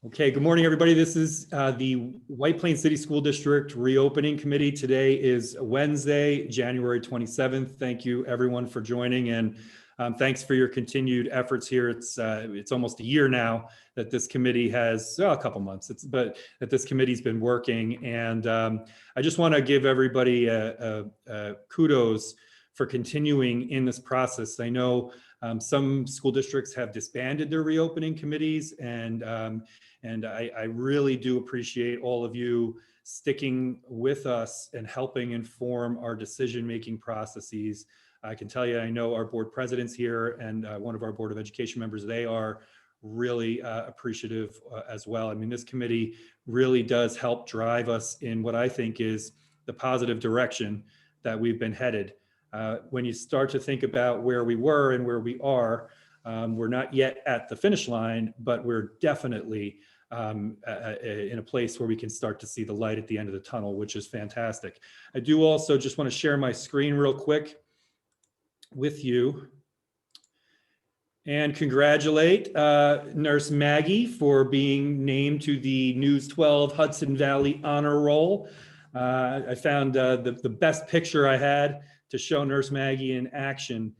Okay, good morning, everybody. This is the White Plains City School District Reopening Committee. Today is Wednesday, January 27th. Thank you, everyone, for joining, and thanks for your continued efforts here. It's almost a year now that this committee has, a couple months, but that this committee's been working, and I just want to give everybody kudos for continuing in this process. I know some school districts have disbanded their reopening committees, and I really do appreciate all of you sticking with us and helping inform our decision-making processes. I can tell you, I know our board presidents here and one of our Board of Education members, they are really appreciative as well. I mean, this committee really does help drive us in what I think is the positive direction that we've been headed. When you start to think about where we were and where we are, we're not yet at the finish line, but we're definitely in a place where we can start to see the light at the end of the tunnel, which is fantastic. I do also just want to share my screen real quick with you and congratulate Nurse Maggie for being named to the News 12 Hudson Valley Honor Roll. I found the best picture I had to show Nurse Maggie in action.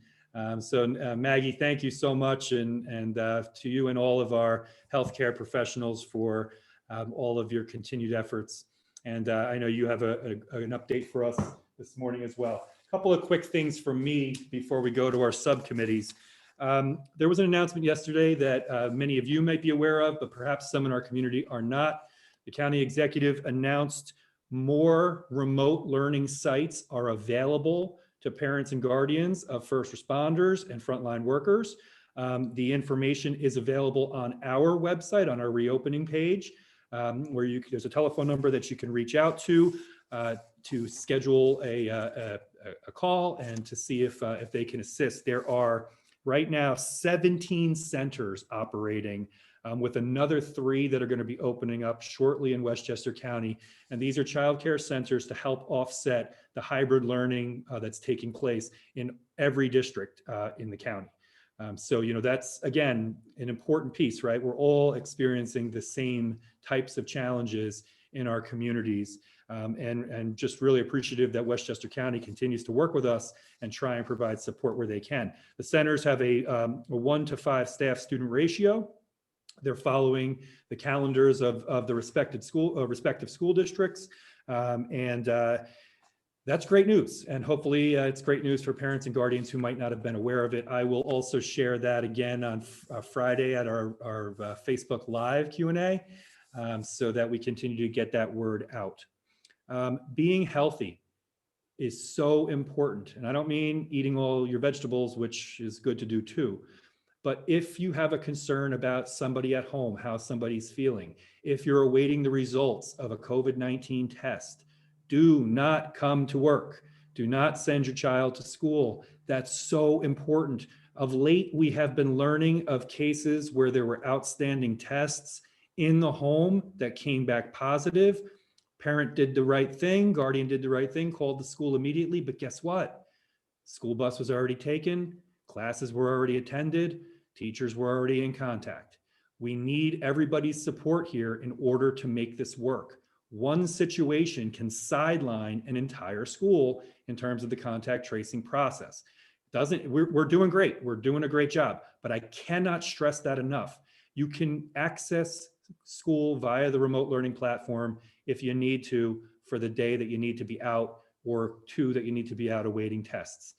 So Maggie, thank you so much, and to you and all of our healthcare professionals for all of your continued efforts. And I know you have an update for us this morning as well. A couple of quick things from me before we go to our subcommittees. There was an announcement yesterday that many of you might be aware of, but perhaps some in our community are not. The county executive announced more remote learning sites are available to parents and guardians of first responders and frontline workers. The information is available on our website, on our reopening page, where there's a telephone number that you can reach out to schedule a call and to see if they can assist. There are right now 17 centers operating, with another 3 that are going to be opening up shortly in Westchester County. And these are childcare centers to help offset the hybrid learning that's taking place in every district in the county. So, that's, again, an important piece, right? We're all experiencing the same types of challenges in our communities, and just really appreciative that Westchester County continues to work with us and try and provide support where they can. The centers have a 1-to-5 staff-student ratio. They're following the calendars of the respective school districts, and that's great news. And hopefully it's great news for parents and guardians who might not have been aware of it. I will also share that again on Friday at our Facebook Live Q&A, so that we continue to get that word out. Being healthy is so important. And I don't mean eating all your vegetables, which is good to do too. But if you have a concern about somebody at home, how somebody's feeling, if you're awaiting the results of a COVID-19 test, do not come to work. Do not send your child to school. That's so important. Of late, we have been learning of cases where there were outstanding tests in the home that came back positive. Parent did the right thing, guardian did the right thing, called the school immediately, but guess what? School bus was already taken, classes were already attended, teachers were already in contact. We need everybody's support here in order to make this work. One situation can sideline an entire school in terms of the contact tracing process. We're doing great. We're doing a great job, but I cannot stress that enough. You can access school via the remote learning platform if you need to for the day that you need to be out, or 2 that you need to be out awaiting tests.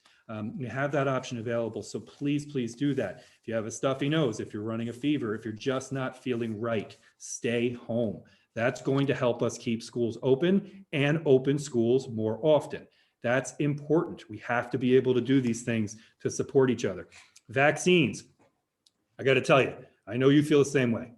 You have that option available, so please do that. If you have a stuffy nose, if you're running a fever, if you're just not feeling right, stay home. That's going to help us keep schools open and open schools more often. That's important. We have to be able to do these things to support each other. Vaccines, I got to tell you, I know you feel the same way.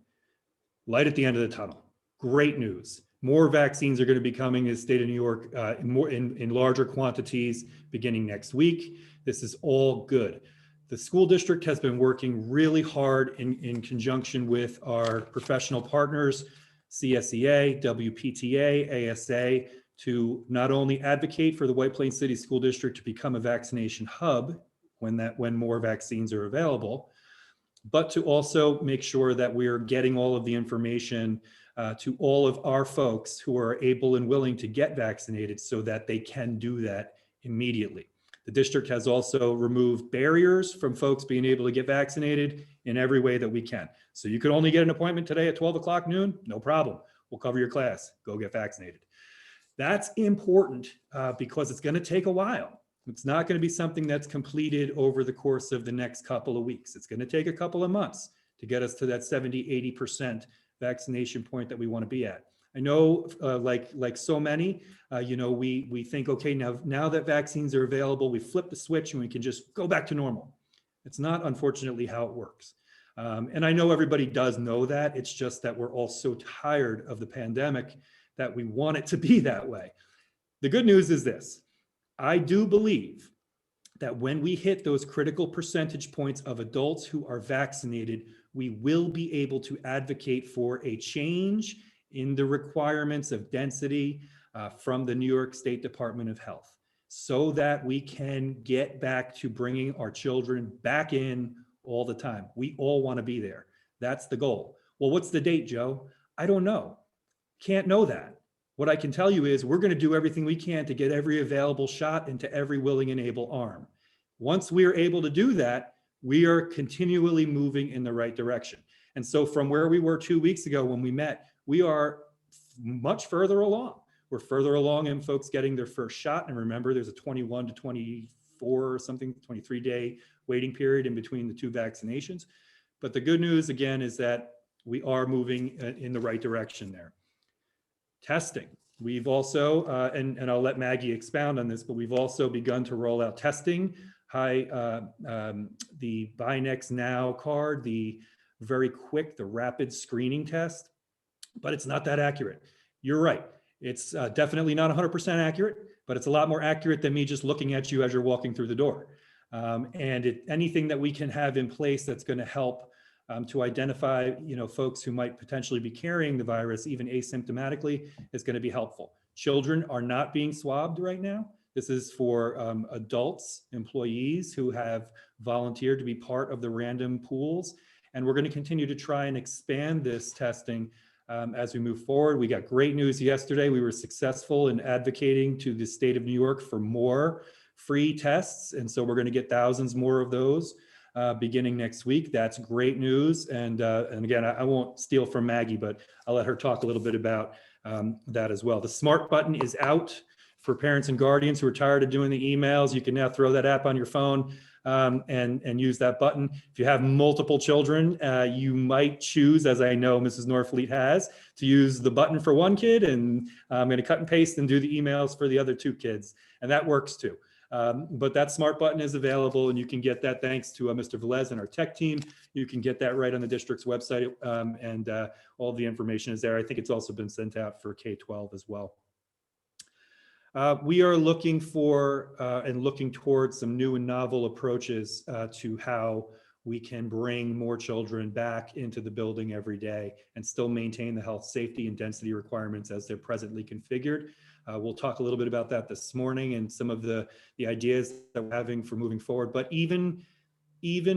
Light at the end of the tunnel. Great news. More vaccines are going to be coming in the state of New York in larger quantities beginning next week. This is all good. The school district has been working really hard in conjunction with our professional partners, CSEA, WPTA, ASA, to not only advocate for the White Plains City School District to become a vaccination hub when more vaccines are available, but to also make sure that we're getting all of the information to all of our folks who are able and willing to get vaccinated so that they can do that immediately. The district has also removed barriers from folks being able to get vaccinated in every way that we can. So you could only get an appointment today at 12 o'clock noon, no problem. We'll cover your class, go get vaccinated. That's important because it's going to take a while. It's not going to be something that's completed over the course of the next couple of weeks. It's going to take a couple of months to get us to that 70, 80% vaccination point that we want to be at. I know, like so many, we think, okay, now that vaccines are available, we flip the switch and we can just go back to normal. It's not, unfortunately, how it works. And I know everybody does know that. It's just that we're all so tired of the pandemic that we want it to be that way. The good news is this. I do believe that when we hit those critical percentage points of adults who are vaccinated, we will be able to advocate for a change in the requirements of density from the New York State Department of Health so that we can get back to bringing our children back in all the time. We all want to be there. That's the goal. Well, what's the date, Joe? I don't know. Can't know that. What I can tell you is we're going to do everything we can to get every available shot into every willing and able arm. Once we are able to do that, we are continually moving in the right direction. And so from where we were 2 weeks ago when we met, we are much further along. We're further along in folks getting their first shot. And remember, there's a 21 to 24 or something, 23 day waiting period in between the two vaccinations. But the good news, again, is that we are moving in the right direction there. Testing. We've also, and I'll let Maggie expound on this, but we've also begun to roll out testing. The Buy Next Now card, the very quick, the rapid screening test, but it's not that accurate. You're right. It's definitely not 100% accurate, but it's a lot more accurate than me just looking at you as you're walking through the door. And anything that we can have in place that's going to help to identify, folks who might potentially be carrying the virus, even asymptomatically, is going to be helpful. Children are not being swabbed right now. This is for adults, employees who have volunteered to be part of the random pools. And we're going to continue to try and expand this testing as we move forward. We got great news yesterday. We were successful in advocating to the state of New York for more free tests. And so we're going to get thousands more of those beginning next week. That's great news. And again, I won't steal from Maggie, but I'll let her talk a little bit about that as well. The SMART button is out for parents and guardians who are tired of doing the emails. You can now throw that app on your phone and use that button. If you have multiple children, you might choose, as I know Mrs. Norfleet has, to use the button for one kid, and I'm going to cut and paste and do the emails for the other two kids. And that works too. But that SMART button is available, and you can get that thanks to Mr. Velez and our tech team. You can get that right on the district's website, and all the information is there. I think it's also been sent out for K-12 as well. We are looking for and looking towards some new and novel approaches to how we can bring more children back into the building every day and still maintain the health, safety, and density requirements as they're presently configured. We'll talk a little bit about that this morning and some of the ideas that we're having for moving forward. But even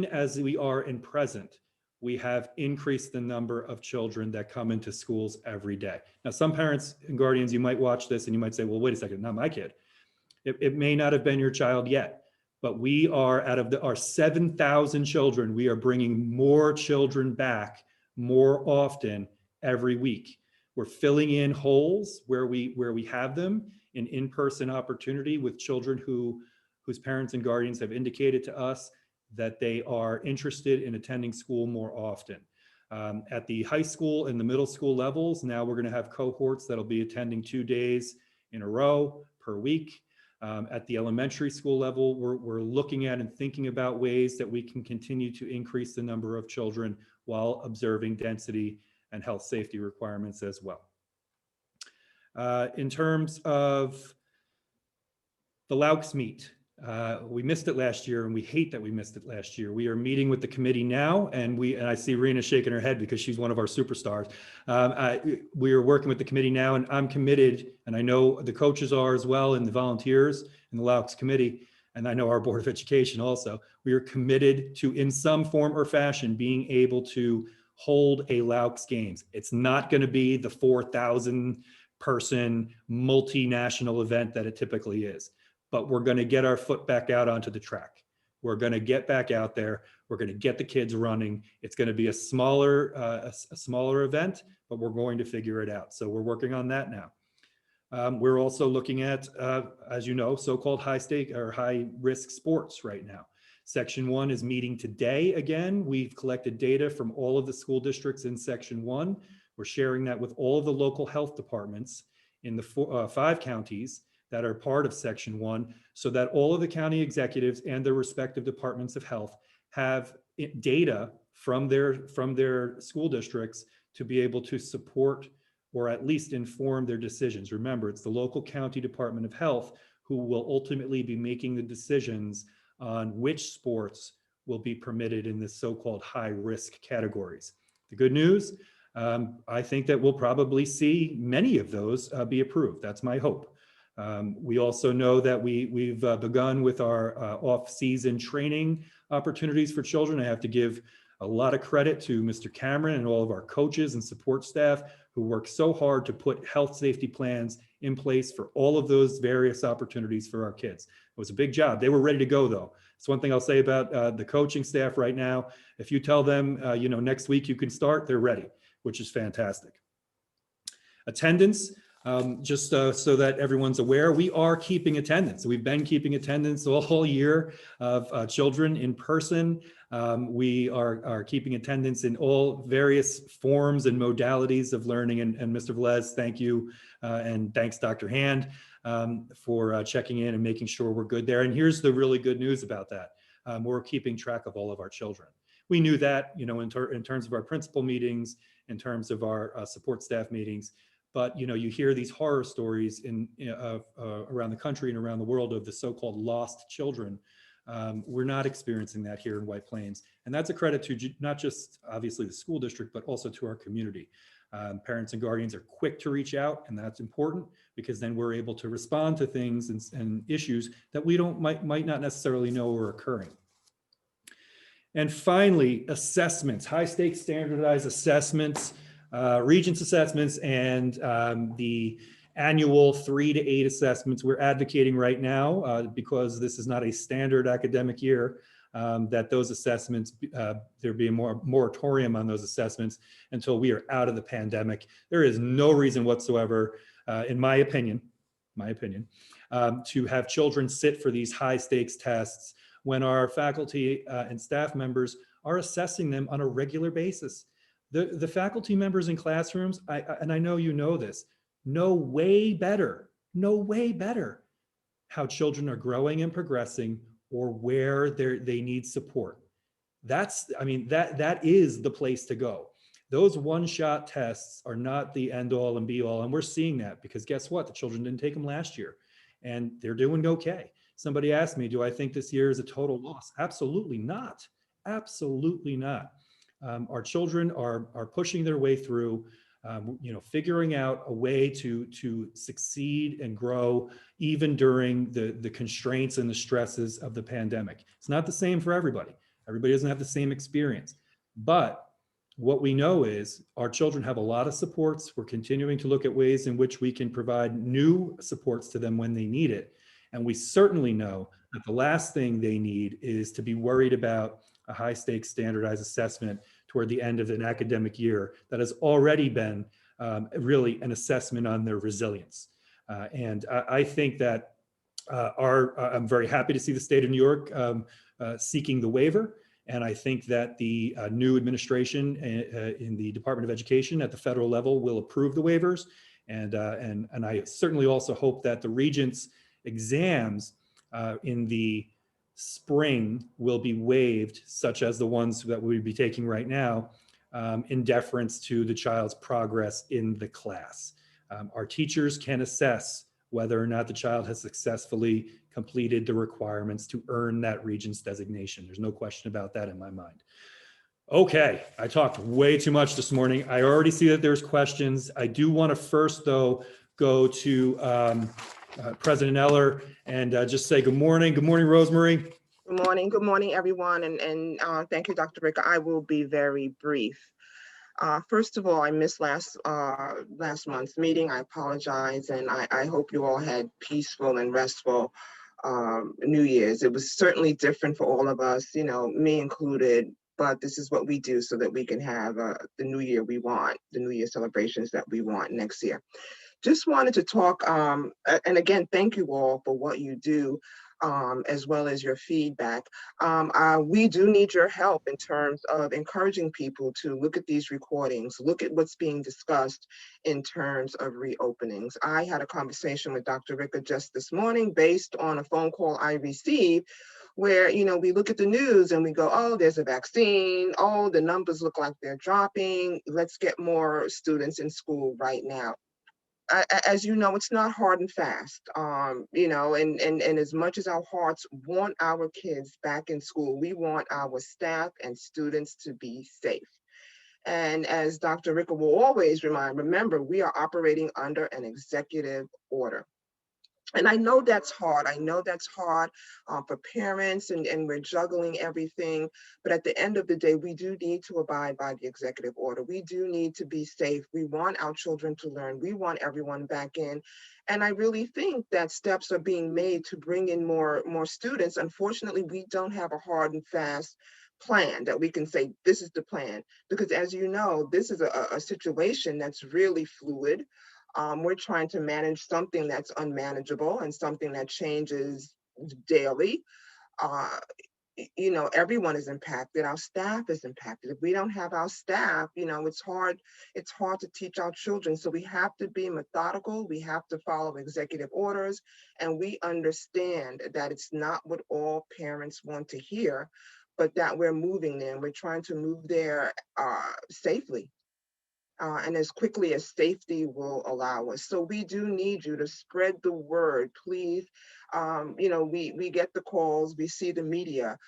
as we are in present, we have increased the number of children that come into schools every day. Now, some parents and guardians, you might watch this and you might say, well, wait a second, not my kid. It may not have been your child yet, but we are, out of our 7,000 children, we are bringing more children back more often every week. We're filling in holes where we have them in in-person opportunity with children whose parents and guardians have indicated to us that they are interested in attending school more often. At the high school and the middle school levels, now we're going to have cohorts that'll be attending 2 days in a row per week. At the elementary school level, we're looking at and thinking about ways that we can continue to increase the number of children while observing density and health safety requirements as well. In terms of the Laux meet, we missed it last year, and we hate that we missed it last year. We are meeting with the committee now, and I see Rena shaking her head because she's one of our superstars. We are working with the committee now, and I'm committed, and I know the coaches are as well, and the volunteers in the Laux committee. and I know our Board of Education also, we are committed to, in some form or fashion, being able to hold a Laux Games. It's not going to be the 4,000 person multinational event that it typically is, but we're going to get our foot back out onto the track. We're going to get back out there. We're going to get the kids running. It's going to be a smaller event, but we're going to figure it out. So we're working on that now. We're also looking at, as you know, so-called high stake or high risk sports right now. Section 1 is meeting today again. We've collected data from all of the school districts in Section 1. We're sharing that with all of the local health departments in the 5 counties that are part of Section 1, so that all of the county executives and their respective departments of health have data from their school districts to be able to support or at least inform their decisions. Remember, it's the local county department of health who will ultimately be making the decisions on which sports will be permitted in the so-called high risk categories. The good news, I think that we'll probably see many of those be approved. That's my hope. We also know that we've begun with our off-season training opportunities for children. I have to give a lot of credit to Mr. Cameron and all of our coaches and support staff who work so hard to put health safety plans in place for all of those various opportunities for our kids. It was a big job. They were ready to go though. It's one thing I'll say about the coaching staff right now. If you tell them, next week you can start, they're ready, which is fantastic. Attendance. Just so that everyone's aware, we are keeping attendance. We've been keeping attendance all whole year of children in person. We are keeping attendance in all various forms and modalities of learning. And Mr. Velez, thank you. And thanks, Dr. Hand, for checking in and making sure we're good there. And here's the really good news about that. We're keeping track of all of our children. We knew that, in terms of our principal meetings, in terms of our support staff meetings. But you hear these horror stories around the country and around the world of the so-called lost children. We're not experiencing that here in White Plains, and that's a credit to not just obviously the school district, but also to our community. Parents and guardians are quick to reach out, and that's important because then we're able to respond to things and issues that we might not necessarily know are occurring. And finally, assessments, high stakes standardized assessments. Regents assessments and the annual 3 to 8 assessments we're advocating right now because this is not a standard academic year, that those assessments, there be a moratorium on those assessments until we are out of the pandemic. There is no reason whatsoever, in my opinion, to have children sit for these high stakes tests when our faculty and staff members are assessing them on a regular basis. The faculty members in classrooms, and I know you know this, know way better how children are growing and progressing or where they need support. That is the place to go. Those one-shot tests are not the end all and be all, and we're seeing that because guess what? The children didn't take them last year and they're doing okay. Somebody asked me, do I think this year is a total loss? Absolutely not. Absolutely not. Our children are pushing their way through, figuring out a way to succeed and grow even during the constraints and the stresses of the pandemic. It's not the same for everybody. Everybody doesn't have the same experience. But what we know is our children have a lot of supports. We're continuing to look at ways in which we can provide new supports to them when they need it. And we certainly know that the last thing they need is to be worried about a high stakes standardized assessment toward the end of an academic year that has already been really an assessment on their resilience. And I think that I'm very happy to see the state of New York seeking the waiver. And I think that the new administration in the Department of Education at the federal level will approve the waivers. And I certainly also hope that the Regents exams in the spring will be waived, such as the ones that we'd be taking right now, in deference to the child's progress in the class. Our teachers can assess whether or not the child has successfully completed the requirements to earn that Regents designation. There's no question about that in my mind. Okay, I talked way too much this morning. I already see that there's questions. I do want to first, though, go to President Eller and just say good morning. Good morning, Rosemary. Good morning, everyone, and thank you, Dr. Ricker. I will be very brief. First of all, I missed last month's meeting. I apologize, and I hope you all had peaceful and restful New Year's. It was certainly different for all of us, me included, but this is what we do so that we can have the New Year we want, the New Year celebrations that we want next year. Just wanted to talk, and again, thank you all for what you do, as well as your feedback. We do need your help in terms of encouraging people to look at these recordings, look at what's being discussed in terms of reopenings. I had a conversation with Dr. Ricker just this morning based on a phone call I received where, we look at the news and we go, oh, there's a vaccine. Oh, the numbers look like they're dropping. Let's get more students in school right now. As you know, it's not hard and fast, and as much as our hearts want our kids back in school, we want our staff and students to be safe. And as Dr. Ricker will always remember, we are operating under an executive order. And I know that's hard. I know that's hard for parents, and we're juggling everything. But at the end of the day, we do need to abide by the executive order. We do need to be safe. We want our children to learn. We want everyone back in. And I really think that steps are being made to bring in more students. Unfortunately, we don't have a hard and fast plan that we can say, this is the plan. Because as you know, this is a situation that's really fluid. We're trying to manage something that's unmanageable and something that changes daily. Everyone is impacted. Our staff is impacted. If we don't have our staff, it's hard to teach our children. So we have to be methodical. We have to follow executive orders. And we understand that it's not what all parents want to hear, but that we're moving there. We're trying to move there safely. And as quickly as safety will allow us. So we do need you to spread the word, please. We get the calls, we see the media.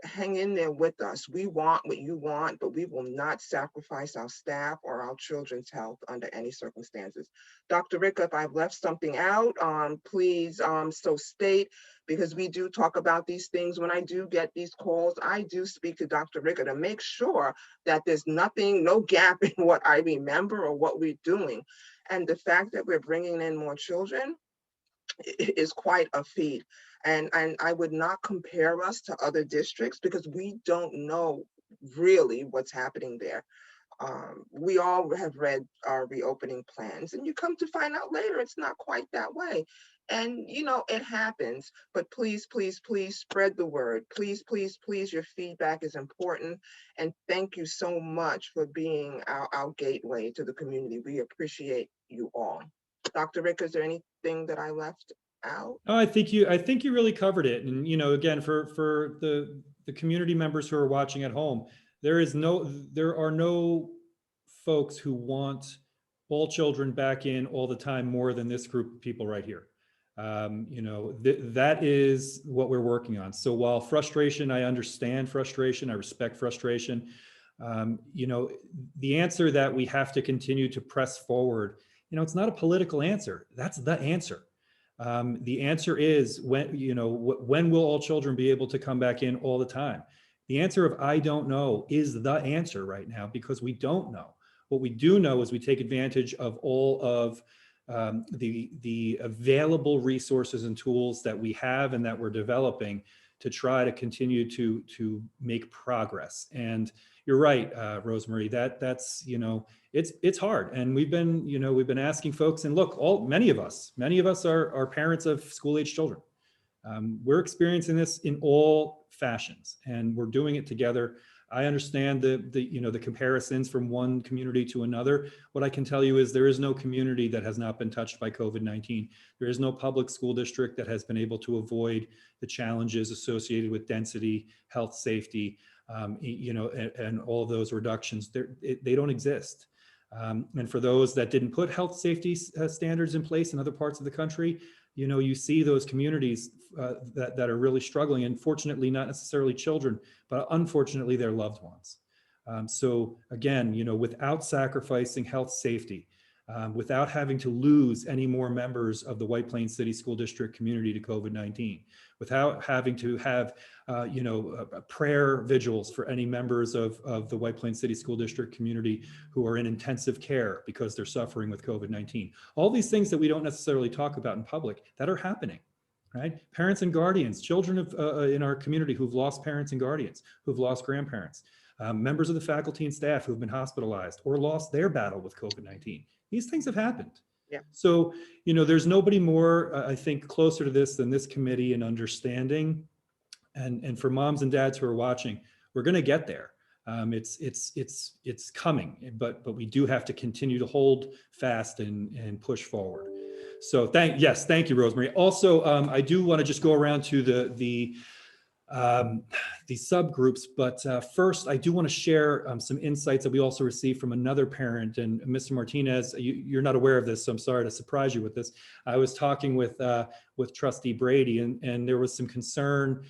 Hang in there with us. We want what you want, but we will not sacrifice our staff or our children's health under any circumstances. Dr. Ricker, if I've left something out, please so state, because we do talk about these things. When I do get these calls, I do speak to Dr. Ricker to make sure that there's no gap in what I remember or what we're doing. And the fact that we're bringing in more children is quite a feat. And I would not compare us to other districts because we don't know really what's happening there. We all have read our reopening plans, and you come to find out later it's not quite that way. And it happens, but please, please, please spread the word. Please, please, please, your feedback is important. And thank you so much for being our gateway to the community. We appreciate you all. Dr. Rick, is there anything that I left out? Oh, I think you really covered it. And, again, for the community members who are watching at home, there are no folks who want all children back in all the time more than this group of people right here. That is what we're working on. So while frustration, I understand frustration, I respect frustration, the answer that we have to continue to press forward, it's not a political answer. That's the answer. The answer is when will all children be able to come back in all the time? The answer of I don't know is the answer right now, because we don't know. What we do know is we take advantage of all of the available resources and tools that we have and that we're developing to try to continue to make progress. And you're right, Rosemary, that's it's hard. And we've been asking folks, and look, many of us are parents of school-age children. We're experiencing this in all fashions, and we're doing it together. I understand the comparisons from one community to another. What I can tell you is there is no community that has not been touched by COVID-19. There is no public school district that has been able to avoid the challenges associated with density, health, safety, and all of those reductions. They don't exist. And for those that didn't put health safety standards in place in other parts of the country, you see those communities that are really struggling, and fortunately not necessarily children, but unfortunately their loved ones. So again, without sacrificing health safety, without having to lose any more members of the White Plains City School District community to COVID-19, without having to have prayer vigils for any members of the White Plains City School District community who are in intensive care because they're suffering with COVID-19. All these things that we don't necessarily talk about in public that are happening, right? Parents and guardians, children in our community who've lost parents and guardians, who've lost grandparents, members of the faculty and staff who've been hospitalized or lost their battle with COVID-19. These things have happened. Yeah. So, there's nobody more, I think, closer to this than this committee in understanding. And for moms and dads who are watching, we're going to get there. It's coming, but we do have to continue to hold fast and push forward. So thank you, Rosemary. Also, I do want to just go around to the subgroups, but first I do want to share some insights that we also received from another parent. And Mr. Martinez, you're not aware of this, so I'm sorry to surprise you with this. I was talking with Trustee Brady, and there was some concern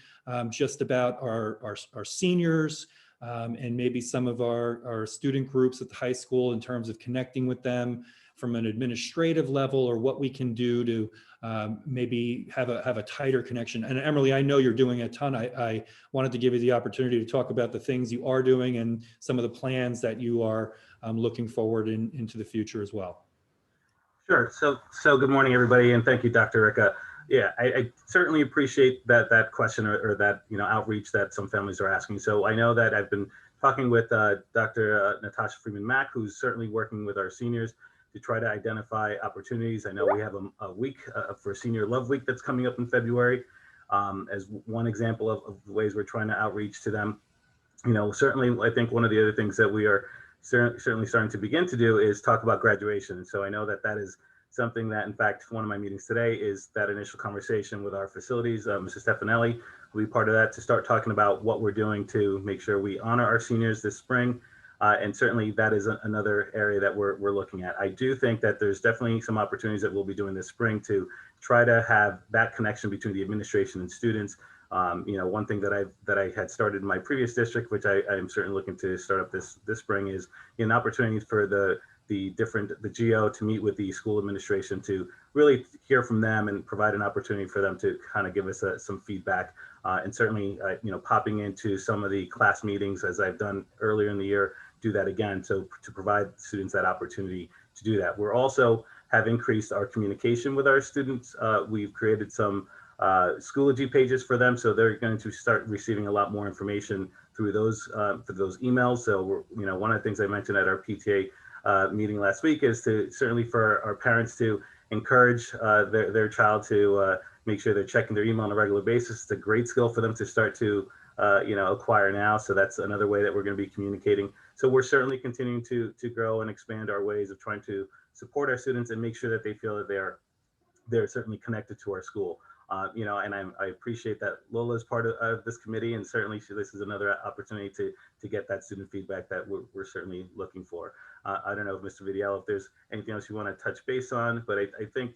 just about our seniors and maybe some of our student groups at the high school in terms of connecting with them from an administrative level, or what we can do to maybe have a tighter connection. And Emily, I know you're doing a ton. I wanted to give you the opportunity to talk about the things you are doing and some of the plans that you are looking forward into the future as well. Sure. So good morning, everybody, and thank you, Dr. Ricca. Yeah, I certainly appreciate that question or that outreach that some families are asking. So I know that I've been talking with Dr. Natasha Freeman-Mack, who's certainly working with our seniors to try to identify opportunities. I know we have a week for Senior Love Week that's coming up in February as one example of the ways we're trying to outreach to them. Certainly, I think one of the other things that we are certainly starting to begin to do is talk about graduation. So I know that is something that, in fact, one of my meetings today is that initial conversation with our facilities. Mrs. Stefanelli will be part of that to start talking about what we're doing to make sure we honor our seniors this spring. And certainly that is another area that we're looking at. I do think that there's definitely some opportunities that we'll be doing this spring to try to have that connection between the administration and students. One thing that I had started in my previous district, which I am certainly looking to start up this spring, is an opportunity for the GO to meet with the school administration to really hear from them and provide an opportunity for them to kind of give us some feedback. And certainly, popping into some of the class meetings as I've done earlier in the year, do that again to provide students that opportunity to do that. We're also have increased our communication with our students. We've created some Schoology pages for them, so they're going to start receiving a lot more information through those emails. So one of the things I mentioned at our PTA meeting last week is to certainly for our parents to encourage their child to make sure they're checking their email on a regular basis. It's a great skill for them to start to acquire now. So that's another way that we're going to be communicating. So we're certainly continuing to grow and expand our ways of trying to support our students and make sure that they feel that they're certainly connected to our school. And I appreciate that Lola is part of this committee, and certainly this is another opportunity to get that student feedback that we're certainly looking for. I don't know, Mr. Vidiello, if there's anything else you want to touch base on, but I think,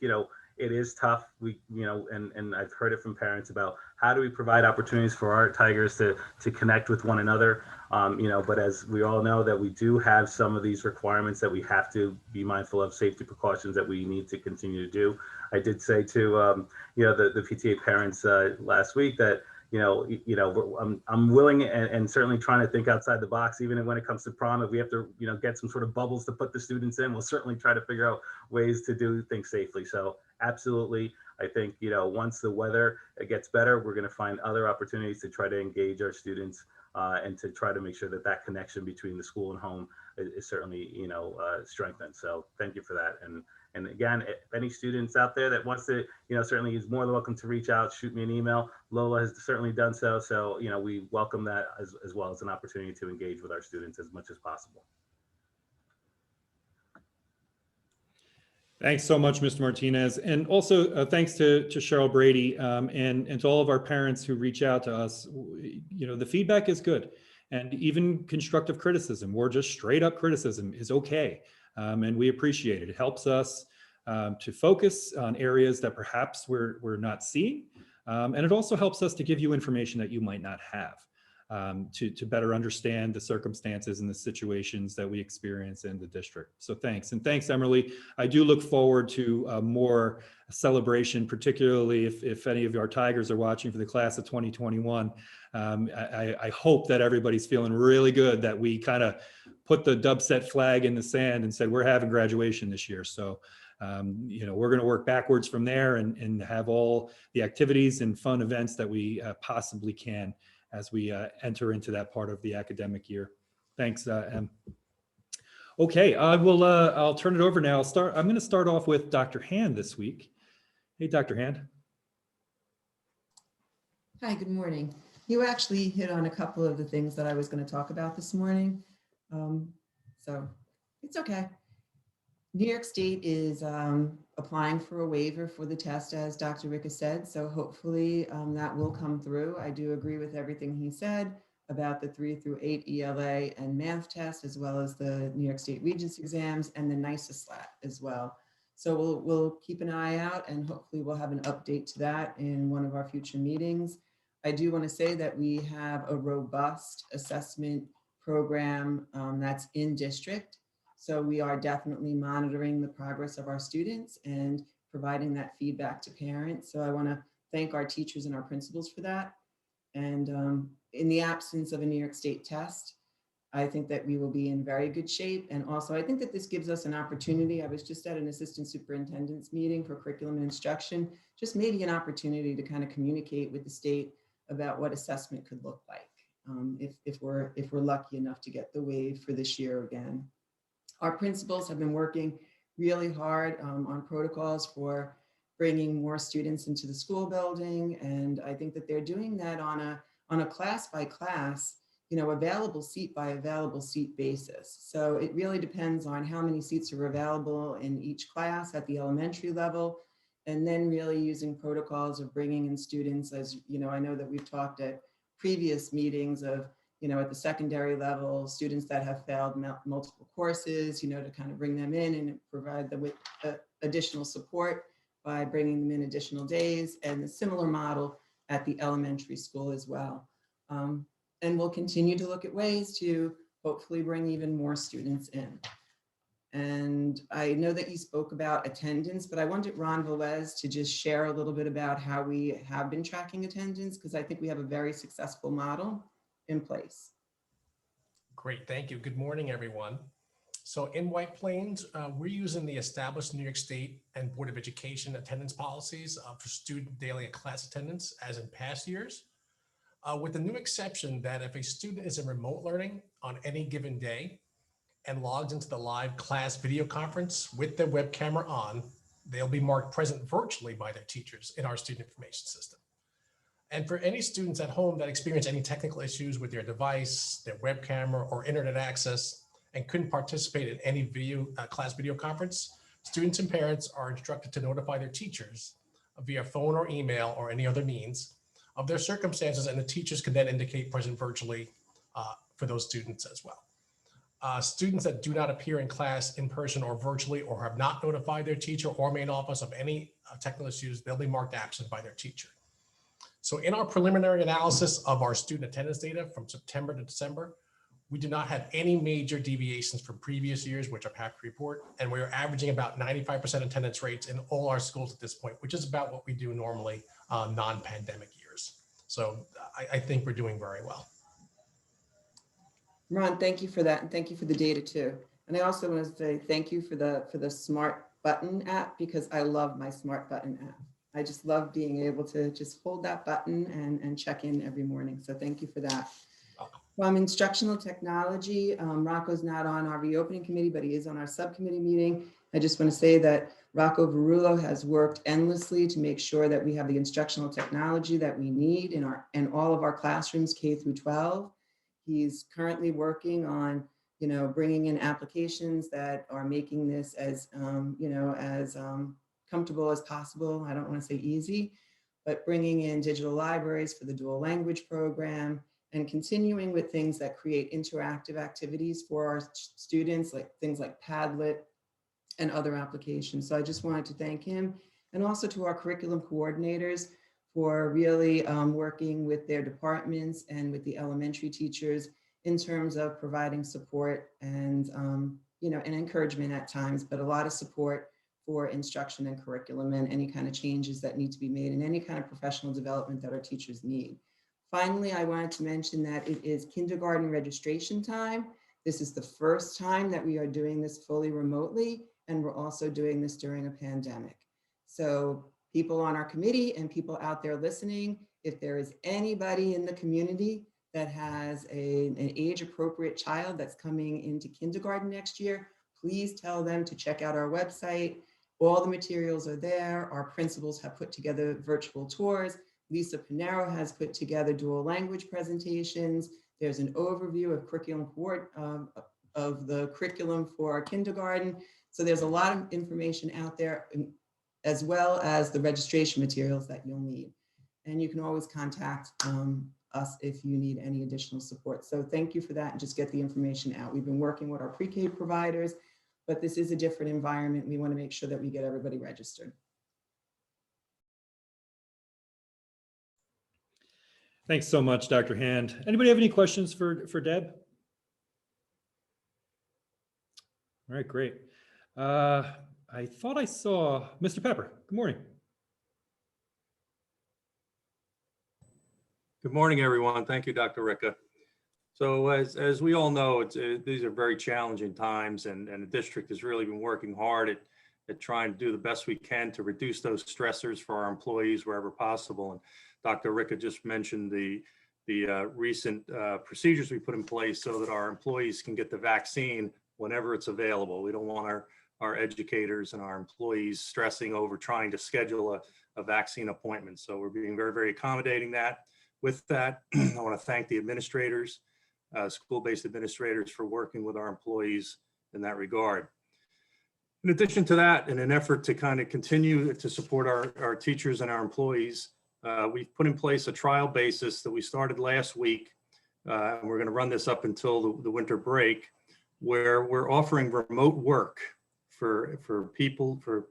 it is tough. And I've heard it from parents about how do we provide opportunities for our Tigers to connect with one another. But as we all know that we do have some of these requirements that we have to be mindful of, safety precautions that we need to continue to do. I did say to, the PTA parents last week that, I'm willing and certainly trying to think outside the box, even when it comes to prom. If we have to, get some sort of bubbles to put the students in, we'll certainly try to figure out ways to do things safely. So absolutely, I think, once the weather gets better, we're going to find other opportunities to try to engage our students and to try to make sure that connection between the school and home is certainly, strengthened. So thank you for that. And again, if any students out there that wants to, certainly is more than welcome to reach out, shoot me an email. Lola has certainly done so. So, we welcome that as well as an opportunity to engage with our students as much as possible. Thanks so much, Mr. Martinez. And also thanks to Cheryl Brady and to all of our parents who reach out to us. The feedback is good, and even constructive criticism or just straight up criticism is okay. And we appreciate it. It helps us to focus on areas that perhaps we're not seeing. And it also helps us to give you information that you might not have. to better understand the circumstances and the situations that we experience in the district. So thanks. And thanks, Emily. I do look forward to more celebration, particularly if any of our Tigers are watching for the class of 2021. I hope that everybody's feeling really good that we kind of put the Dubset flag in the sand and said, we're having graduation this year. So, we're going to work backwards from there and have all the activities and fun events that we possibly can as we enter into that part of the academic year. Thanks, Em. Okay, I'll turn it over now. I'm going to start off with Dr. Hand this week. Hey, Dr. Hand. Hi, good morning. You actually hit on a couple of the things that I was going to talk about this morning. So it's okay. New York State is applying for a waiver for the test, as Dr. Ricca said, so hopefully that will come through. I do agree with everything he said about the 3 through 8 ELA and math test, as well as the New York State Regents exams and the NYSESLAT as well. So we'll keep an eye out, and hopefully we'll have an update to that in one of our future meetings. I do want to say that we have a robust assessment program that's in district. So we are definitely monitoring the progress of our students and providing that feedback to parents. So I want to thank our teachers and our principals for that. And in the absence of a New York State test, I think that we will be in very good shape. And also, I think that this gives us an opportunity. I was just at an assistant superintendent's meeting for curriculum and instruction, just maybe an opportunity to kind of communicate with the state about what assessment could look like if we're lucky enough to get the waive for this year again. Our principals have been working really hard on protocols for bringing more students into the school building. And I think that they're doing that on a class by class, available seat by available seat basis. So it really depends on how many seats are available in each class at the elementary level, and then really using protocols of bringing in students, as I know that we've talked at previous meetings of, at the secondary level, students that have failed multiple courses, to kind of bring them in and provide them with additional support by bringing them in additional days, and a similar model at the elementary school as well. And we'll continue to look at ways to hopefully bring even more students in. And I know that you spoke about attendance, but I wanted Ron Velez to just share a little bit about how we have been tracking attendance, because I think we have a very successful model in place. Great, thank you. Good morning, everyone. So in White Plains, we're using the established New York State and Board of Education attendance policies for student daily and class attendance as in past years, with the new exception that if a student is in remote learning on any given day and logs into the live class video conference with their web camera on, they'll be marked present virtually by their teachers in our student information system. And for any students at home that experience any technical issues with their device, their web camera, or internet access, and couldn't participate in any class video conference, students and parents are instructed to notify their teachers via phone or email or any other means of their circumstances, and the teachers can then indicate present virtually for those students as well. Students that do not appear in class in person or virtually, or have not notified their teacher or main office of any technical issues, they'll be marked absent by their teacher. So in our preliminary analysis of our student attendance data from September to December, we do not have any major deviations from previous years, which I'm happy to report. And we're averaging about 95% attendance rates in all our schools at this point, which is about what we do normally non-pandemic years. So I think we're doing very well. Ron, thank you for that. And thank you for the data too. And I also want to say thank you for the Smart Button app, because I love my Smart Button app. I just love being able to just hold that button and check in every morning. So thank you for that. From instructional technology, Rocco's not on our reopening committee, but he is on our subcommittee meeting. I just want to say that Rocco Verullo has worked endlessly to make sure that we have the instructional technology that we need in all of our classrooms, K through 12. He's currently working on, bringing in applications that are making this as, as comfortable as possible. I don't want to say easy, but bringing in digital libraries for the dual language program, and continuing with things that create interactive activities for our students, like things like Padlet and other applications. So I just wanted to thank him, and also to our curriculum coordinators for really working with their departments and with the elementary teachers in terms of providing support and, and encouragement at times, but a lot of support for instruction and curriculum and any kind of changes that need to be made and any kind of professional development that our teachers need. Finally, I wanted to mention that it is kindergarten registration time. This is the first time that we are doing this fully remotely, and we're also doing this during a pandemic. So people on our committee and people out there listening, if there is anybody in the community that has an age-appropriate child that's coming into kindergarten next year, please tell them to check out our website. All the materials are there. Our principals have put together virtual tours. Lisa Pinero has put together dual language presentations. There's an overview of of the curriculum for our kindergarten. So there's a lot of information out there, as well as the registration materials that you'll need. And you can always contact us if you need any additional support. So thank you for that, and just get the information out. We've been working with our pre-K providers, but this is a different environment. We want to make sure that we get everybody registered. Thanks so much, Dr. Hand. Anybody have any questions for Deb? All right, great. I thought I saw Mr. Pepper. Good morning. Good morning, everyone. Thank you, Dr. Ricca. So as we all know, these are very challenging times, and the district has really been working hard at trying to do the best we can to reduce those stressors for our employees wherever possible. And Dr. Ricca just mentioned the recent procedures we put in place so that our employees can get the vaccine whenever it's available. We don't want our educators and our employees stressing over trying to schedule a vaccine appointment. So we're being very, very accommodating that. With that, I want to thank the administrators, school-based administrators, for working with our employees in that regard. In addition to that, in an effort to kind of continue to support our teachers and our employees, we've put in place a trial basis that we started last week. And we're going to run this up until the winter break, where we're offering remote work for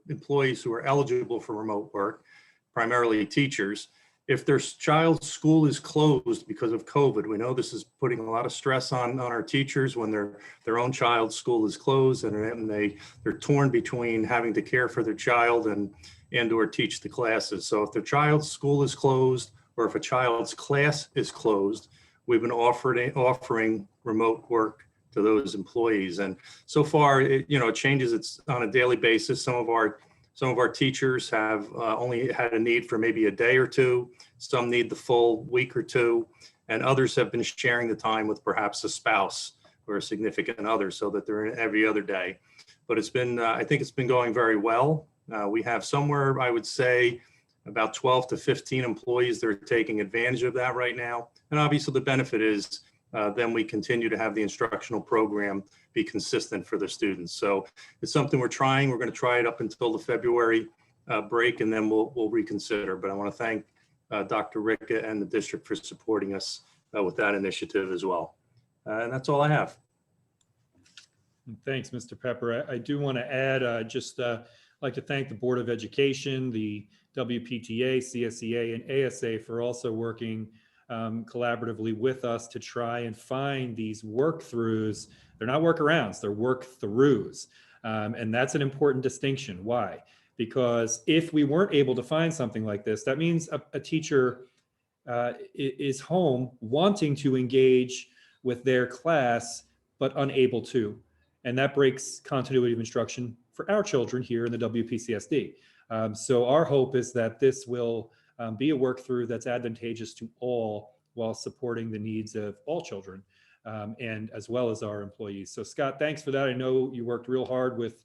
employees who are eligible for remote work, primarily teachers. If their child's school is closed because of COVID, we know this is putting a lot of stress on our teachers when their own child's school is closed, and they're torn between having to care for their child and or teach the classes. So if their child's school is closed, or if a child's class is closed, we've been offering remote work to those employees. And so far, it changes. It's on a daily basis. Some of our teachers have only had a need for maybe a day or two. Some need the full week or two, and others have been sharing the time with perhaps a spouse or a significant other, so that they're in every other day. But it's been, I think it's been going very well. We have somewhere, I would say, about 12 to 15 employees that are taking advantage of that right now. And obviously the benefit is then we continue to have the instructional program be consistent for the students. So it's something we're trying. We're going to try it up until the February break, and then we'll reconsider. But I want to thank Dr. Ricca and the district for supporting us with that initiative as well. And that's all I have. Thanks, Mr. Pepper. I do want to add, like to thank the Board of Education, the WPTA, CSEA, and ASA for also working collaboratively with us to try and find these work-throughs. They're not workarounds, they're work-throughs. And that's an important distinction. Why? Because if we weren't able to find something like this, that means a teacher is home wanting to engage with their class, but unable to. And that breaks continuity of instruction for our children here in the WPCSD. So our hope is that this will be a work through that's advantageous to all while supporting the needs of all children and as well as our employees. So Scott, thanks for that. I know you worked real hard with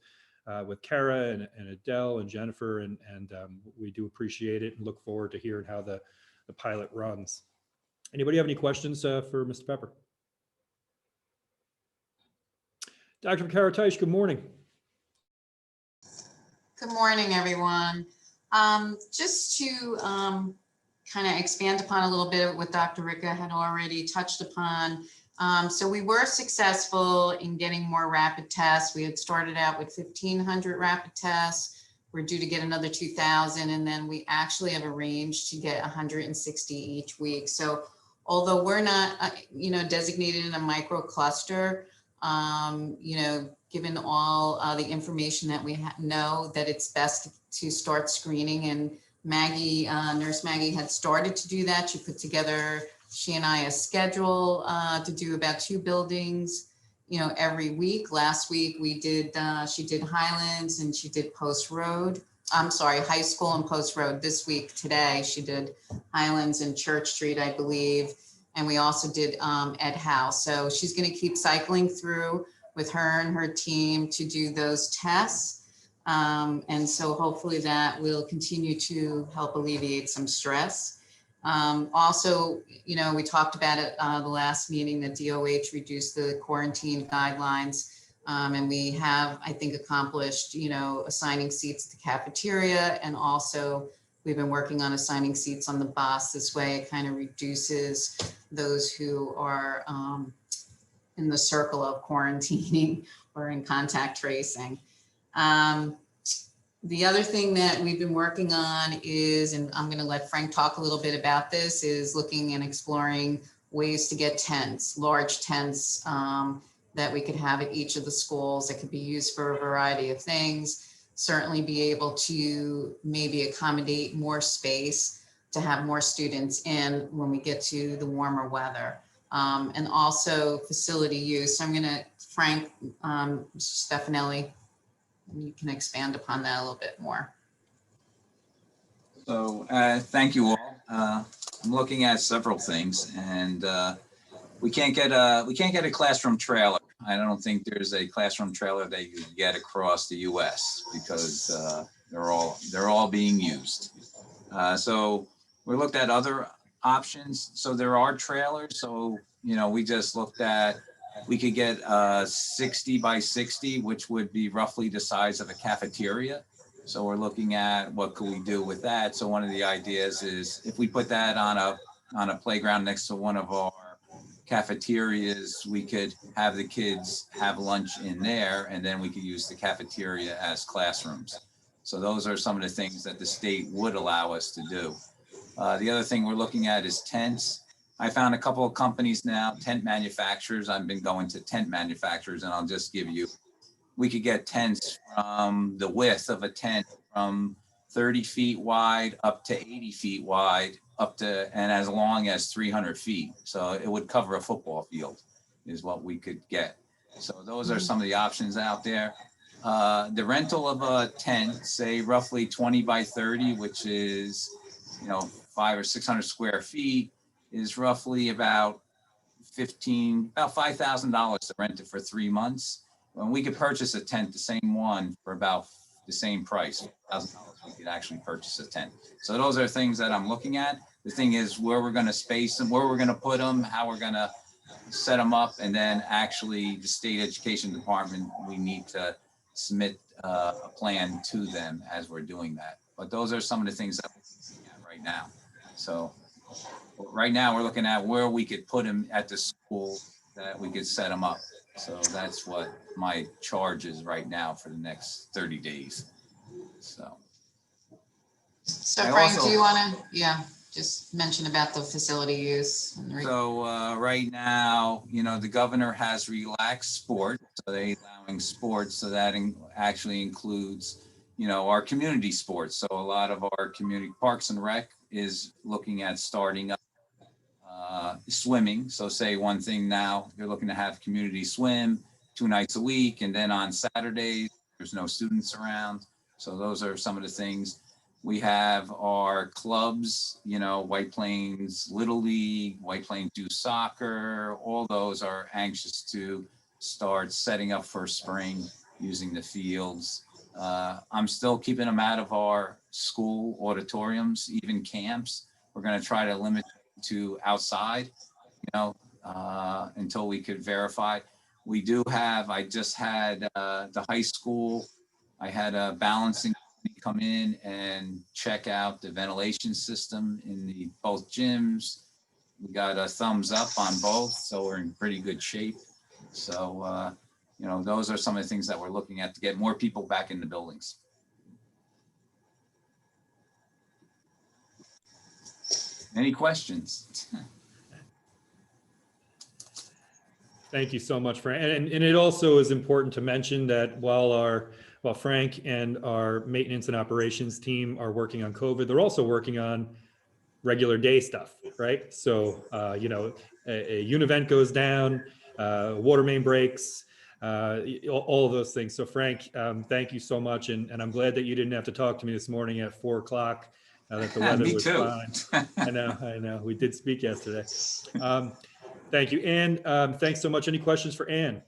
Kara and Adele and Jennifer, and we do appreciate it and look forward to hearing how the pilot runs. Anybody have any questions for Mr. Pepper? Dr. Karataish, good morning. Good morning, everyone. Just to kind of expand upon a little bit of what Dr. Ricca had already touched upon. So we were successful in getting more rapid tests. We had started out with 1,500 rapid tests. we're due to get another 2,000, and then we actually have arranged to get 160 each week. So although we're not, designated in a micro cluster, given all the information that we know, that it's best to start screening. And Maggie, Nurse Maggie had started to do that. She and I a schedule to do about 2 buildings, every week. Last week she did Highlands and she did Post Road. I'm sorry, High School and Post Road. This week, today, she did Highlands and Church Street, I believe. And we also did Ed House. So she's going to keep cycling through with her and her team to do those tests. And so hopefully that will continue to help alleviate some stress. Also, we talked about it the last meeting, that DOH reduced the quarantine guidelines. And we have, I think, accomplished, assigning seats at the cafeteria, and also we've been working on assigning seats on the bus. This way it kind of reduces those who are in the circle of quarantining or in contact tracing. The other thing that we've been working on is, and I'm going to let Frank talk a little bit about this, is looking and exploring ways to get tents, large tents that we could have at each of the schools that could be used for a variety of things. Certainly be able to maybe accommodate more space to have more students in when we get to the warmer weather. And also facility use. So I'm going to, Frank Stefanelli, you can expand upon that a little bit more. So thank you all. I'm looking at several things, and we can't get a classroom trailer. I don't think there's a classroom trailer that you can get across the U.S. because they're all being used. So we looked at other options. So there are trailers. So we just looked at, we could get 60 by 60, which would be roughly the size of a cafeteria. So we're looking at what could we do with that. So one of the ideas is if we put that on a playground next to one of our cafeterias, we could have the kids have lunch in there, and then we could use the cafeteria as classrooms. So those are some of the things that the state would allow us to do. The other thing we're looking at is tents. I found a couple of companies now, tent manufacturers. I've been going to tent manufacturers, and I'll just give you, we could get tents from the width of a tent from 30 feet wide up to 80 feet wide, up to, and as long as 300 feet. So it would cover a football field is what we could get. So those are some of the options out there. The rental of a tent, say roughly 20 by 30, which is, 500 or 600 square feet, is roughly about $5,000 to rent it for 3 months. When we could purchase a tent, the same one, for about the same price, $1,000, we could actually purchase a tent. So those are things that I'm looking at. The thing is where we're going to space them, where we're going to put them, how we're going to set them up, and then actually the state education department, we need to submit a plan to them as we're doing that. But those are some of the things that we're looking at right now. So right now we're looking at where we could put them at the school that we could set them up. So that's what my charge is right now for the next 30 days. So Frank, do you want to, just mention about the facility use? So right now, the governor has relaxed sports. So they're allowing sports. So that actually includes, our community sports. So a lot of our community Parks and Rec is looking at starting up swimming. So say one thing now, you're looking to have community swim 2 nights a week. And then on Saturdays, there's no students around. So those are some of the things. We have our clubs, White Plains Little League, White Plains Youth Soccer, all those are anxious to start setting up for spring using the fields. I'm still keeping them out of our school auditoriums, even camps. We're going to try to limit to outside, until we could verify. We do have, I just had the high school, I had a balancing come in and check out the ventilation system in both gyms. We got a thumbs up on both, so we're in pretty good shape. So, those are some of the things that we're looking at to get more people back in the buildings. Any questions? Thank you so much, Frank. And it also is important to mention that while Frank and our maintenance and operations team are working on COVID, they're also working on regular day stuff, right? So, a univent goes down, water main breaks, all of those things. So Frank, thank you so much. And I'm glad that you didn't have to talk to me this morning at 4 o'clock, that the weather Me was too. fine. I know. We did speak yesterday. Thank you. Ann, thanks so much. Any questions for Ann?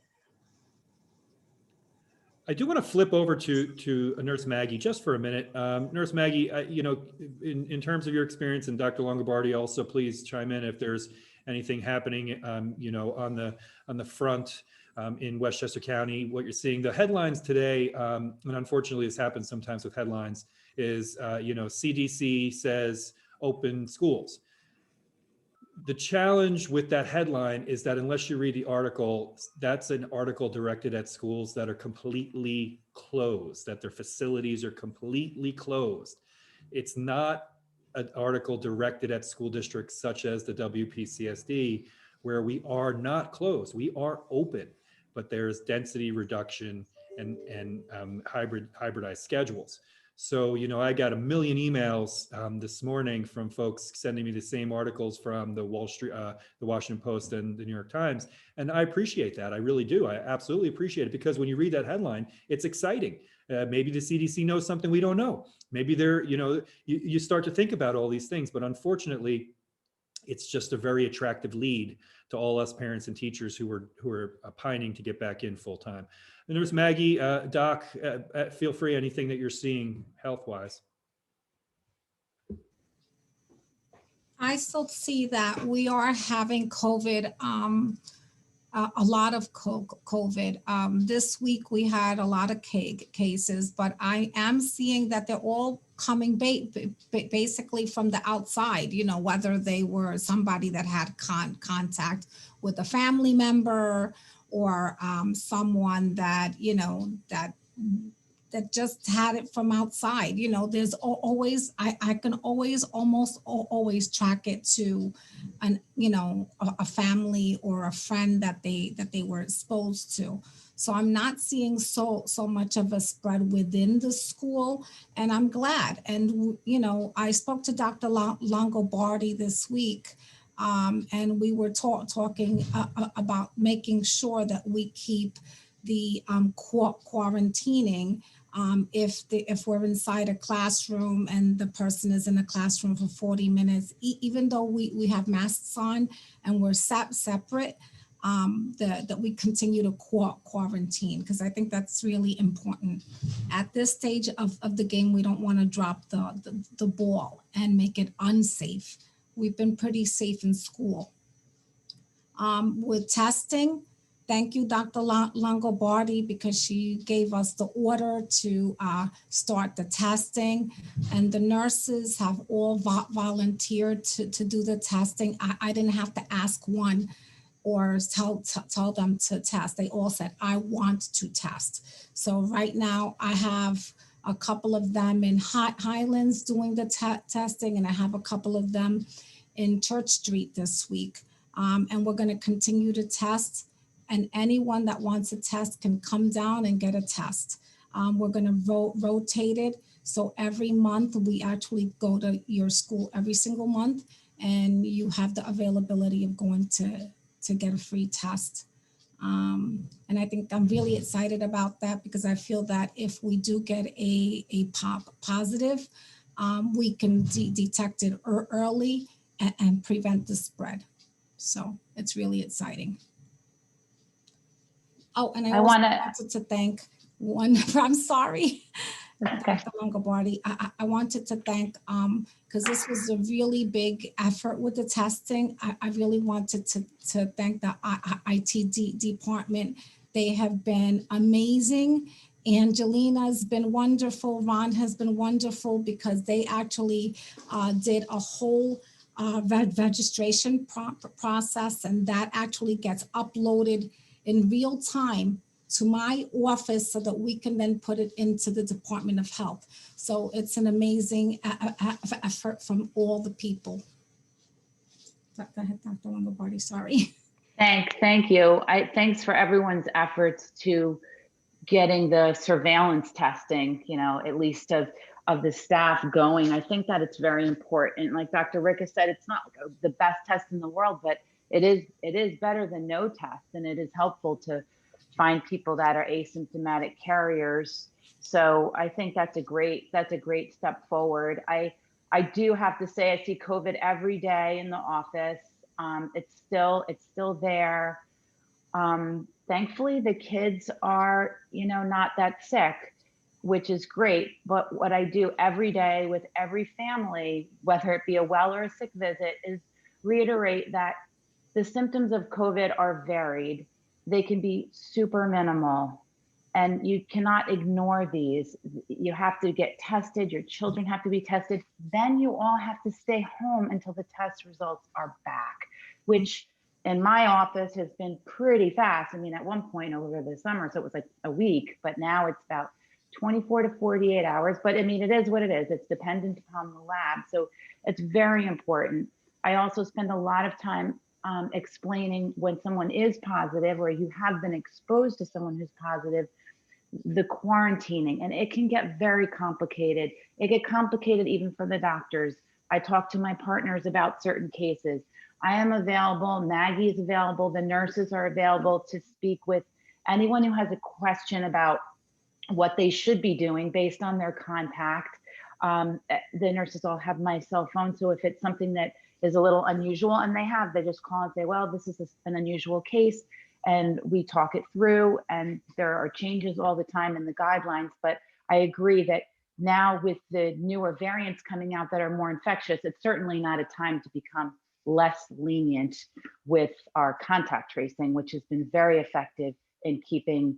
I do want to flip over to Nurse Maggie just for a minute. Nurse Maggie, in terms of your experience, and Dr. Longobardi, also please chime in if there's anything happening, on the front in Westchester County, what you're seeing. The headlines today, and unfortunately this happens sometimes with headlines, is, CDC says open schools. The challenge with that headline is that unless you read the article, that's an article directed at schools that are completely closed, that their facilities are completely closed. It's not an article directed at school districts such as the WPCSD, where we are not closed. We are open, but there's density reduction and hybridized schedules. So, I got a million emails this morning from folks sending me the same articles from the Washington Post and the New York Times. And I appreciate that. I really do. I absolutely appreciate it, because when you read that headline, it's exciting. Maybe the CDC knows something we don't know. Maybe they're, you start to think about all these things, but unfortunately, it's just a very attractive lead to all us parents and teachers who are pining to get back in full time. And there's Maggie, Doc, feel free, anything that you're seeing health-wise. I still see that we are having COVID, a lot of COVID. This week we had a lot of cases, but I am seeing that they're all coming basically from the outside, whether they were somebody that had contact with a family member or someone that, that just had it from outside. There's always, I can almost always track it to a family or a friend that they were exposed to. So I'm not seeing so much of a spread within the school, and I'm glad. And, I spoke to Dr. Longobardi this week, and we were talking about making sure that we keep the quarantining. If we're inside a classroom and the person is in a classroom for 40 minutes, even though we have masks on and we're separate, that we continue to quarantine, because I think that's really important. At this stage of the game, we don't want to drop the ball and make it unsafe. We've been pretty safe in school. With testing, thank you, Dr. Longobardi, because she gave us the order to start the testing, and the nurses have all volunteered to do the testing. I didn't have to ask one or tell them to test. They all said, I want to test. So right now I have a couple of them in Highlands doing the testing, and I have a couple of them in Church Street this week. And we're going to continue to test, and anyone that wants a test can come down and get a test. We're going to rotate it. So every month we actually go to your school every single month, and you have the availability of going to get a free test. And I think I'm really excited about that, because I feel that if we do get a positive, we can detect it early and prevent the spread. So it's really exciting. Oh, and I wanted to thank I'm sorry, Dr. Longobardi. I wanted to thank, because this was a really big effort with the testing. I really wanted to thank the IT department. They have been amazing. Angelina's been wonderful. Ron has been wonderful, because they actually did a whole registration process, and that actually gets uploaded in real time to my office so that we can then put it into the Department of Health. So it's an amazing effort from all the people. Go ahead, Dr. Longobardi, sorry. Thank you. Thanks for everyone's efforts to getting the surveillance testing, at least of the staff going. I think that it's very important. Like Dr. Ricka said, it's not the best test in the world, but it is better than no test, and it is helpful to find people that are asymptomatic carriers. So I think that's a great step forward. I do have to say, I see COVID every day in the office. It's still there. Thankfully, the kids are, not that sick, which is great. But what I do every day with every family, whether it be a well or a sick visit, is reiterate that the symptoms of COVID are varied. They can be super minimal, and you cannot ignore these. You have to get tested. Your children have to be tested. Then you all have to stay home until the test results are back, which in my office has been pretty fast. I mean, at one point over the summer, so it was like a week, but now it's about 24 to 48 hours. But I mean, it is what it is. It's dependent upon the lab. So it's very important. I also spend a lot of time explaining when someone is positive or you have been exposed to someone who's positive, the quarantining, and it can get very complicated. It gets complicated even for the doctors. I talk to my partners about certain cases. I am available, Maggie is available, the nurses are available to speak with anyone who has a question about what they should be doing based on their contact. The nurses all have my cell phone, so if it's something that is a little unusual, and they just call and say, well, this is an unusual case, and we talk it through, and there are changes all the time in the guidelines. But I agree that now with the newer variants coming out that are more infectious, it's certainly not a time to become less lenient with our contact tracing, which has been very effective in keeping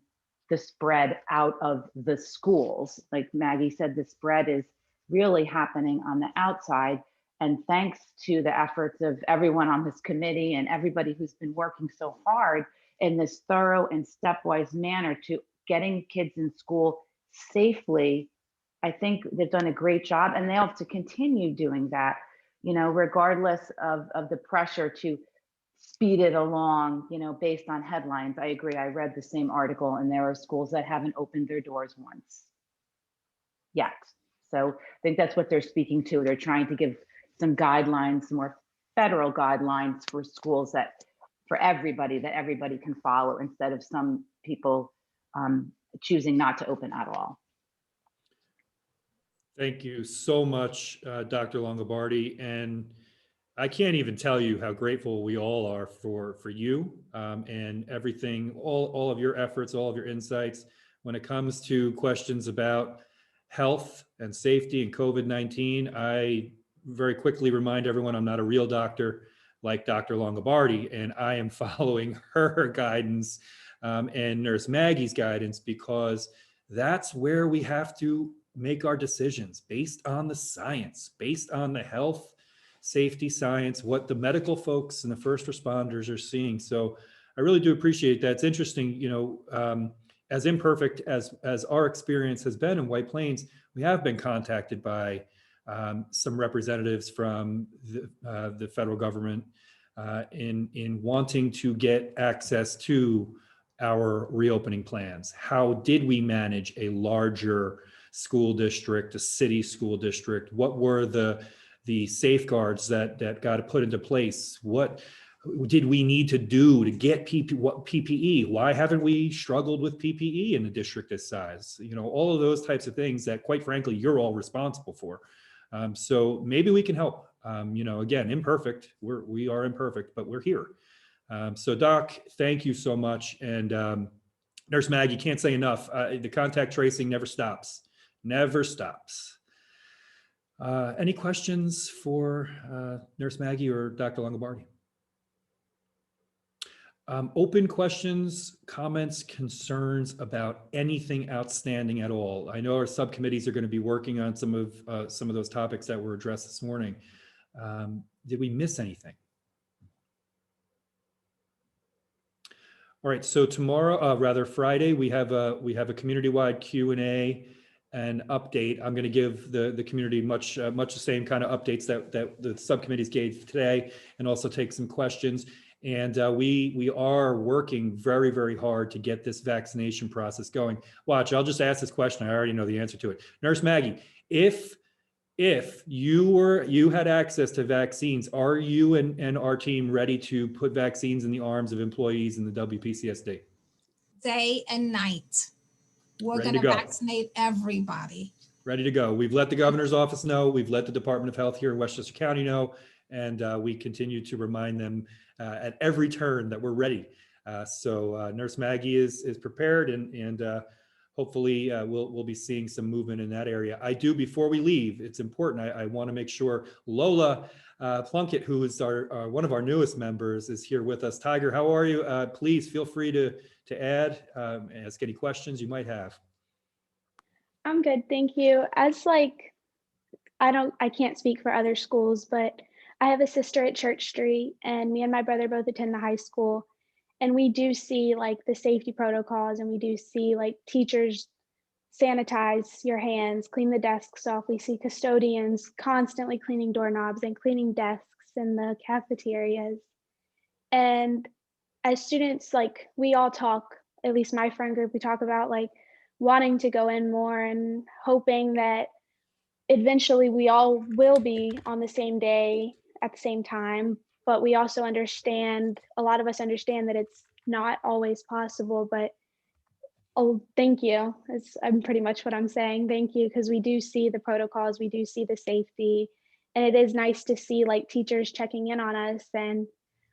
the spread out of the schools. Like Maggie said, the spread is really happening on the outside. And thanks to the efforts of everyone on this committee and everybody who's been working so hard in this thorough and stepwise manner to getting kids in school safely, I think they've done a great job, and they'll have to continue doing that, regardless of the pressure to speed it along, based on headlines. I agree. I read the same article, and there are schools that haven't opened their doors once yet. So I think that's what they're speaking to. They're trying to give some guidelines, some more federal guidelines for schools for everybody, that everybody can follow, instead of some people choosing not to open at all. Thank you so much, Dr. Longobardi. And I can't even tell you how grateful we all are for you and everything, all of your efforts, all of your insights when it comes to questions about health and safety and COVID-19. I very quickly remind everyone I'm not a real doctor like Dr. Longobardi, and I am following her guidance and Nurse Maggie's guidance, because that's where we have to make our decisions based on the science, based on the health, safety science, what the medical folks and the first responders are seeing. So I really do appreciate that. It's interesting, as imperfect as our experience has been in White Plains, we have been contacted by some representatives from the federal government in wanting to get access to our reopening plans. How did we manage a larger school district, a city school district? What were the safeguards that got put into place? What did we need to do to get PPE? Why haven't we struggled with PPE in a district this size? All of those types of things that, quite frankly, you're all responsible for. So maybe we can help. Again, imperfect. We are imperfect, but we're here. So Doc, thank you so much. And Nurse Maggie, can't say enough. The contact tracing never stops. Never stops. Any questions for Nurse Maggie or Dr. Longobardi? Open questions, comments, concerns about anything outstanding at all. I know our subcommittees are going to be working on some of those topics that were addressed this morning. Did we miss anything? All right, so tomorrow, Friday, we have a community-wide Q&A an update. I'm going to give the community much the same kind of updates that the subcommittees gave today, and also take some questions. And we are working very, very hard to get this vaccination process going. Watch, I'll just ask this question. I already know the answer to it. Nurse Maggie, if you had access to vaccines, are you and our team ready to put vaccines in the arms of employees in the WPCSD? Day and night. We're Ready going to to go. vaccinate everybody. Ready to go. We've let the governor's office know. We've let the Department of Health here in Westchester County know, and we continue to remind them at every turn that we're ready. So Nurse Maggie is prepared, and hopefully we'll be seeing some movement in that area. I do, before we leave, it's important. I want to make sure Lola Plunkett, who is one of our newest members, is here with us. Tiger, how are you? Please feel free to add, ask any questions you might have. I'm good, thank you. As like, I can't speak for other schools, but I have a sister at Church Street, and me and my brother both attend the high school. And we do see like the safety protocols, and we do see like teachers sanitize your hands, clean the desks off. We see custodians constantly cleaning doorknobs and cleaning desks in the cafeterias. And as students, like we all talk, at least my friend group, we talk about like wanting to go in more and hoping that eventually we all will be on the same day at the same time. But we also understand, a lot of us understand that it's not always possible. But oh, thank you. I'm pretty much what I'm saying. Thank you, because we do see the protocols, we do see the safety, and it is nice to see like teachers checking in on us. And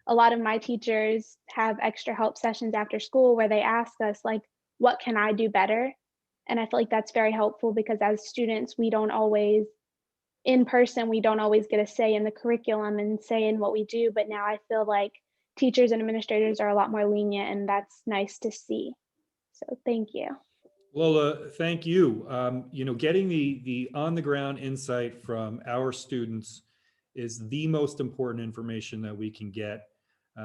a lot of my teachers have extra help sessions after school where they ask us like, what can I do better? And I feel like that's very helpful, because as students, we don't always, in person, we don't always get a say in the curriculum and say in what we do. But now I feel like teachers and administrators are a lot more lenient, and that's nice to see. So thank you. Lola, thank you. You know, getting the on the ground insight from our students is the most important information that we can get.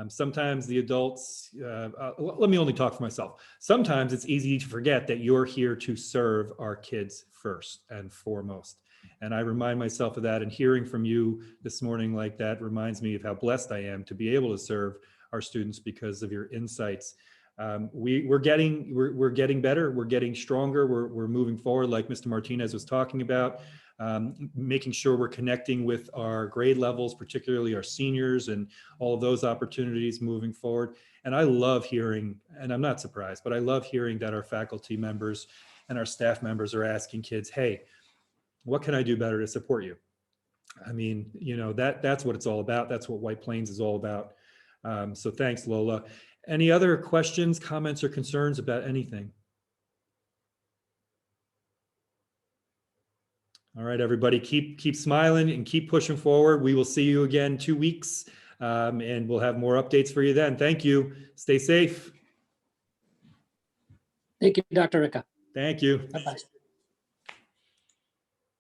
Sometimes the adults, let me only talk for myself. Sometimes it's easy to forget that you're here to serve our kids first and foremost. And I remind myself of that, and hearing from you this morning like that reminds me of how blessed I am to be able to serve our students because of your insights. We're getting better. We're getting stronger. We're moving forward, like Mr. Martinez was talking about, making sure we're connecting with our grade levels, particularly our seniors, and all of those opportunities moving forward. And I love hearing, and I'm not surprised, but I love hearing that our faculty members and our staff members are asking kids, hey, what can I do better to support you? I mean, you know, that's what it's all about. That's what White Plains is all about. So thanks, Lola. Any other questions, comments, or concerns about anything? All right, everybody, keep smiling and keep pushing forward. We will see you again in 2 weeks, and we'll have more updates for you then. Thank you. Stay safe. Thank you, Dr. Ricca. Thank you. Bye-bye.